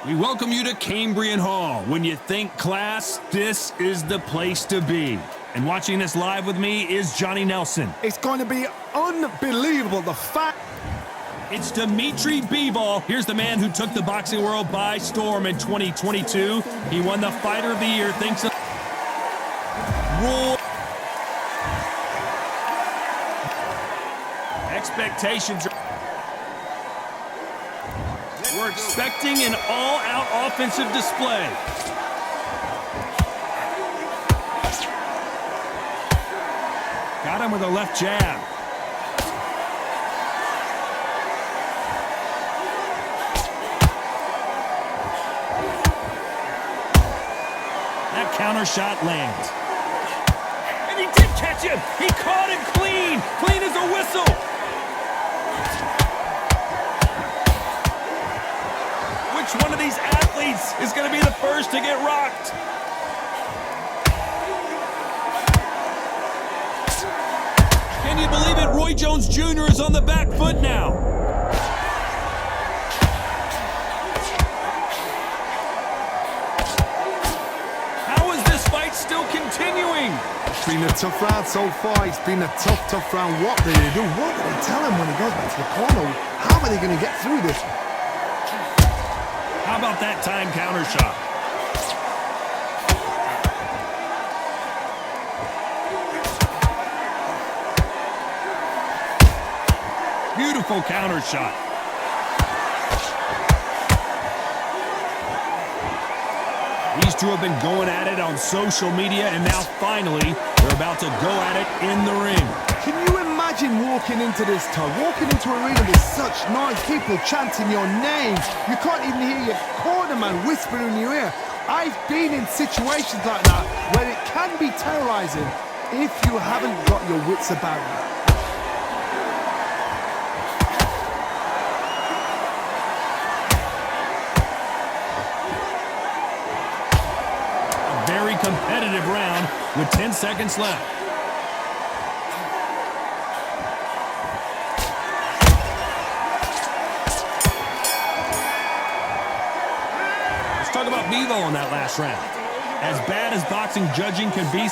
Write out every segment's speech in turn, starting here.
We welcome you to Cambrian Hall. When you think class, this is the place to be. And watching this live with me is Johnny Nelson. It's going to be unbelievable. It's Dimitri Bivol. Here's the man who took the boxing world by storm in 2022. He won the Fighter of the Year thanks to expectations. We're expecting an all-out offensive display. Got him with a left jab. That counter shot lands. And he did catch him. He caught him clean. Clean as a whistle. Which one of these athletes is going to be the first to get rocked? Can you believe it? Roy Jones Jr. is on the back foot now. How is this fight still continuing? It's been a tough round so far. It's been a tough round. What do they do? What do they tell him when he goes back to the corner? How are they going to get through this? How about that time counter shot? Beautiful counter shot. These two have been going at it on social media, and now finally they're about to go at it in the ring. Can you imagine walking into this town, walking into an arena with such noise, people chanting your names? You can't even hear your cornerman whispering in your ear. I've been in situations like that where it can be terrorizing if you haven't got your wits about you. A very competitive round with 10 seconds left. Talk about Bivol in that last round. As bad as boxing judging can be,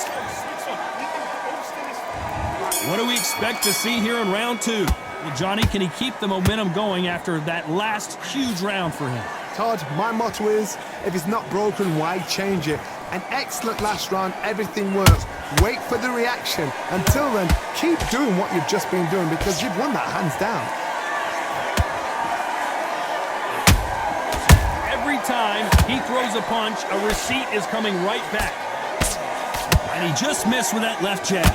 what do we expect to see here in round two? Well, Johnny, can he keep the momentum going after that last huge round for him? Todd, my motto is, if it's not broken, why change it? An excellent last round, everything works. Wait for the reaction. Until then, keep doing what you've just been doing because you've won that hands down. Every time he throws a punch, a receipt is coming right back. And he just missed with that left jab.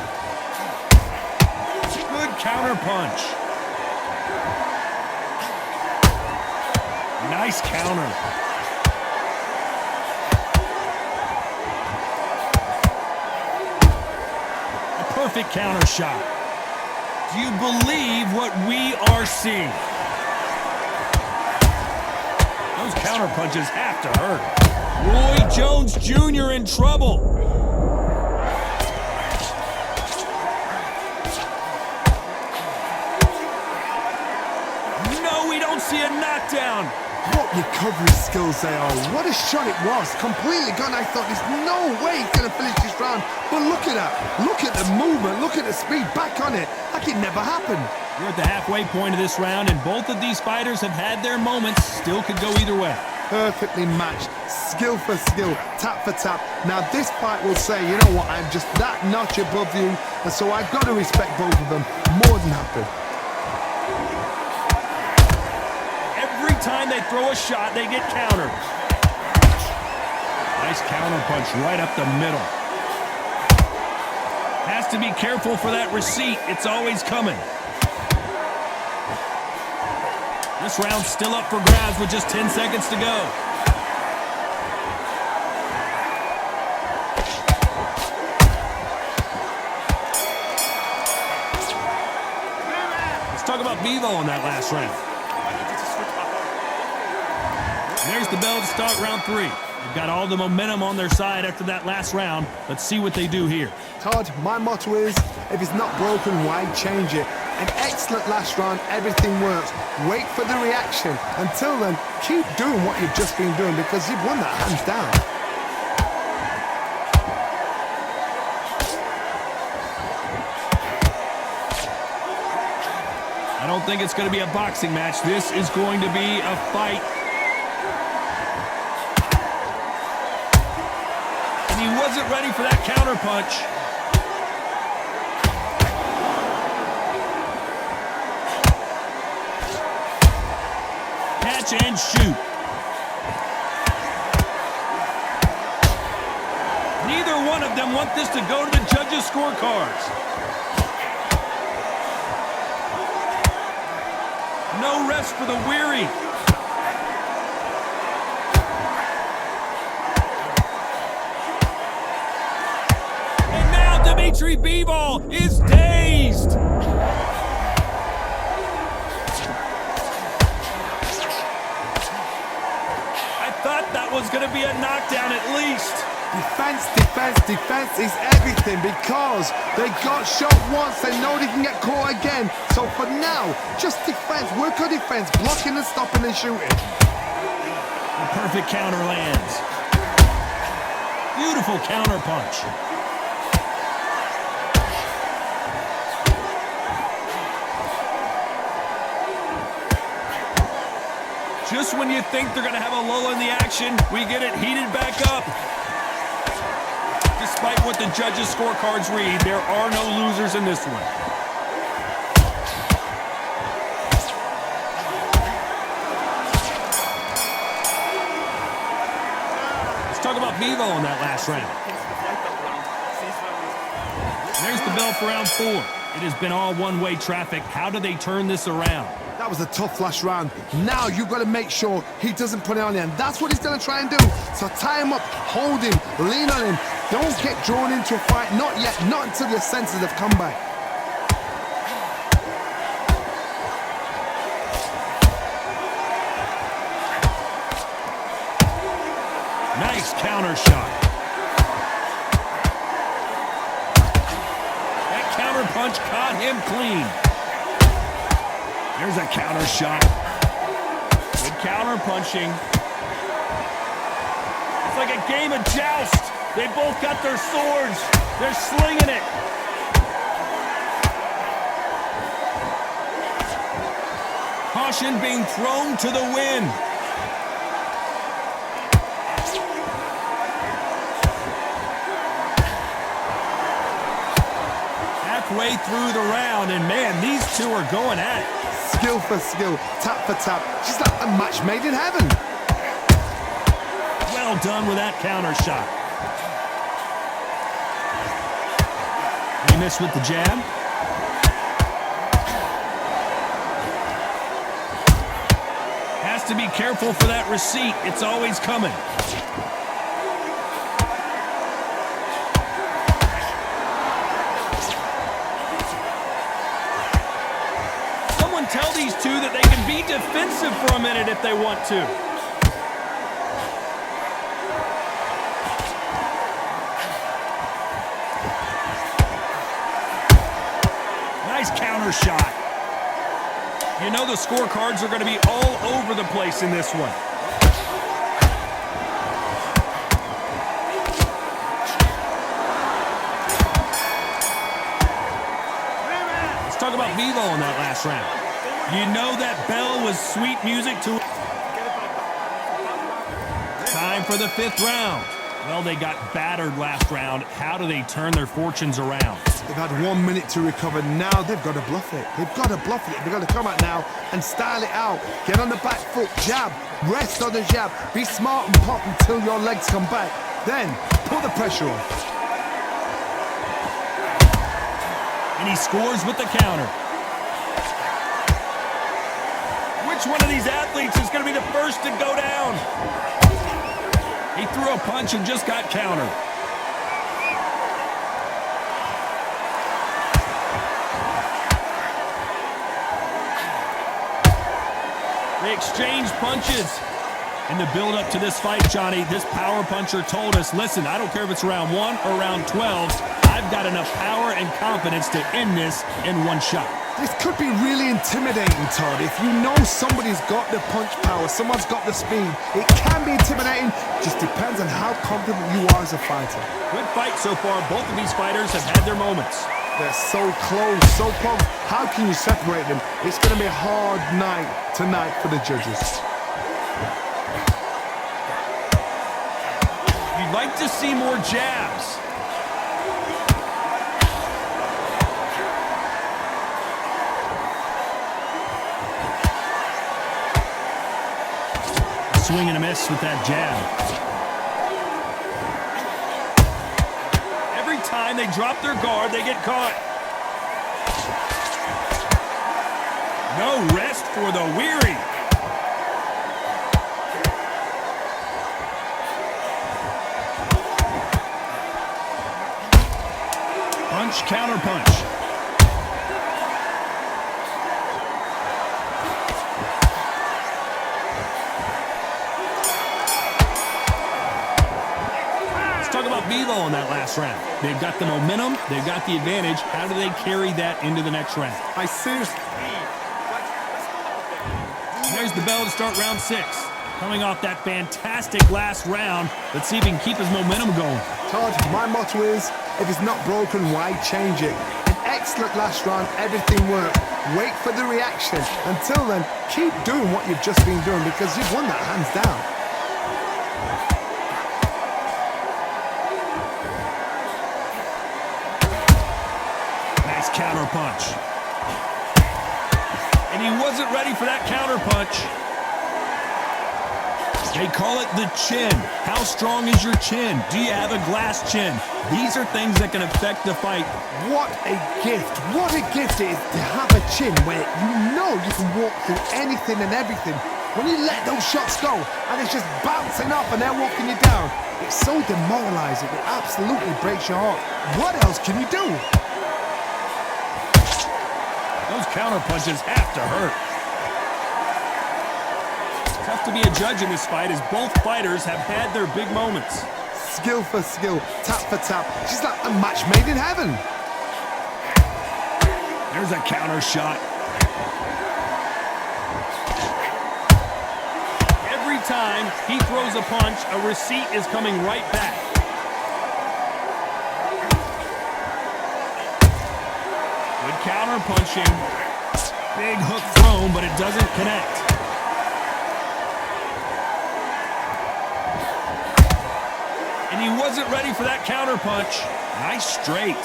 Good counter punch. Nice counter. A perfect counter shot. Do you believe what we are seeing? Those counter punches have to hurt. Roy Jones Jr. in trouble. No, we don't see a knockdown. What recovery skills they are. What a shot it was. Completely gone. I thought there's no way he's going to finish this round. But look at that. Look at the movement. Look at the speed. Back on it. Like it never happened. We're at the halfway point of this round, and both of these fighters have had their moments. Still could go either way. Perfectly matched. Skill for skill. Tap for tap. Now this fight will say, you know what, I'm just that notch above you. And so I've got to respect both of them. More than happy. Every time they throw a shot, they get countered. Nice counter punch right up the middle. Has to be careful for that receipt. It's always coming. This round's still up for grabs with just 10 seconds to go. Let's talk about Bivol in that last round. There's the bell to start round three. They've got all the momentum on their side after that last round. Let's see what they do here. Todd, my motto is, if it's not broken, why change it? An excellent last round, everything works. Wait for the reaction. Until then, keep doing what you've just been doing because you've won that hands down. I don't think it's going to be a boxing match. This is going to be a fight. And he wasn't ready for that counter punch. Catch and shoot. Neither one of them want this to go to the judges' scorecards. No rest for the weary. And now Dimitri Bivol is dazed. I thought that was going to be a knockdown at least. Defense, defense, defense is everything because they got shot once, they know they can get caught again. So for now, just defense, work on defense, blocking and stopping and shooting. The perfect counter lands. Beautiful counter punch. Just when you think they're going to have a lull in the action, we get it heated back up. Despite what the judges' scorecards read, there are no losers in this one. Let's talk about Bivol in that last round. There's the bell for round 4. It has been all one-way traffic. How do they turn this around? That was a tough last round. Now you've got to make sure he doesn't put it on you, and that's what he's going to try and do. So tie him up, hold him, lean on him. Don't get drawn into a fight, not yet, not until your senses have come back. Nice counter shot. That counter punch caught him clean. There's a counter shot. Good counter punching. It's like a game of joust. They both got their swords. They're slinging it. Caution being thrown to the wind. Halfway through the round, and man, these two are going at it. Skill for skill, tap for tap, just like a match made in heaven. Well done with that counter shot. He missed with the jab. Has to be careful for that receipt. It's always coming. Tell these two that they can be defensive for a minute if they want to. Nice counter shot. You know the scorecards are going to be all over the place in this one. Let's talk about Bivol in that last round. You know that bell was sweet music to... Time for the 5th round. Well, they got battered last round. How do they turn their fortunes around? They've had 1 minute to recover. Now they've got to bluff it. They've got to bluff it. They've got to come out now and style it out. Get on the back foot, jab, rest on the jab. Be smart and pop until your legs come back. Then put the pressure on. And he scores with the counter. Which one of these athletes is going to be the first to go down? He threw a punch and just got countered. They exchange punches. In the build-up to this fight, Johnny, this power puncher told us, listen, I don't care if it's round 1 or round 12, I've got enough power and confidence to end this in one shot. This could be really intimidating, Todd. If you know somebody's got the punch power, someone's got the speed, it can be intimidating. Just depends on how confident you are as a fighter. Good fight so far. Both of these fighters have had their moments. They're so close, so close. How can you separate them? It's going to be a hard night tonight for the judges. You'd like to see more jabs. Swing and a miss with that jab. Every time they drop their guard, they get caught. No rest for the weary. Punch, counter punch. Talk about Bivol in that last round. They've got the momentum, they've got the advantage. How do they carry that into the next round? I seriously... There's the bell to start round 6. Coming off that fantastic last round, let's see if he can keep his momentum going. Todd, my motto is, if it's not broken, why change it? An excellent last round, everything worked. Wait for the reaction. Until then, keep doing what you've just been doing because you've won that hands down. Counter punch. And he wasn't ready for that counter punch. They call it the chin. How strong is your chin? Do you have a glass chin? These are things that can affect the fight. What a gift. What a gift it is to have a chin where you know you can walk through anything and everything. When you let those shots go and it's just bouncing off and they're walking you down, it's so demoralizing. It absolutely breaks your heart. What else can you do? Those counter punches have to hurt. Tough to be a judge in this fight as both fighters have had their big moments. Skill for skill, tap for tap. She's like a match made in heaven. There's a counter shot. Every time he throws a punch, a receipt is coming right back. Counter punching. Big hook thrown, but it doesn't connect. And he wasn't ready for that counter punch. Nice straight.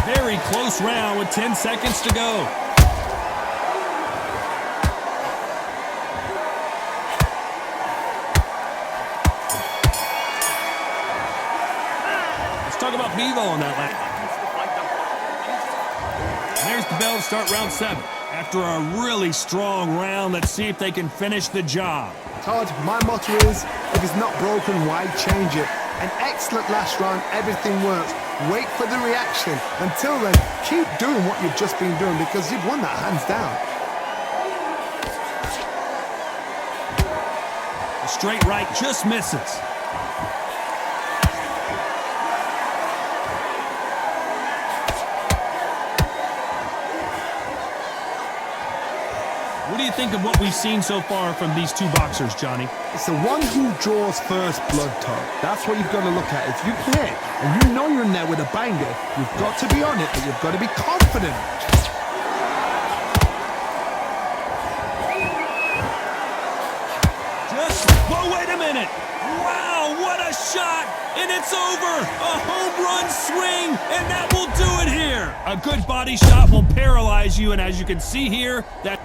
Very close round with 10 seconds to go. Talk about Bivol on that lap. There's the bell to start round 7. After a really strong round, let's see if they can finish the job. Todd, my motto is, if it's not broken, why change it? An excellent last round, everything works. Wait for the reaction. Until then, keep doing what you've just been doing because you've won that hands down. A straight right just misses. What do you think of what we've seen so far from these two boxers, Johnny? It's the one who draws first blood, Todd. That's what you've got to look at. If you hit and you know you're in there with a banger, you've got to be on it, but you've got to be confident. Whoa, wait a minute. Wow, what a shot. And it's over. A home run swing, and that will do it here. A good body shot will paralyze you, and as you can see here, that...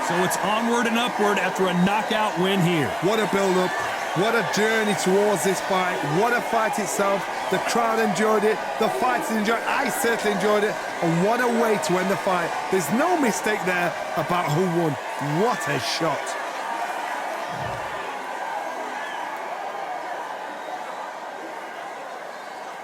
So it's onward and upward after a knockout win here. What a build-up. What a journey towards this fight. What a fight itself. The crowd enjoyed it, the fighters enjoyed it, I certainly enjoyed it, and what a way to end the fight. There's no mistake there about who won. What a shot.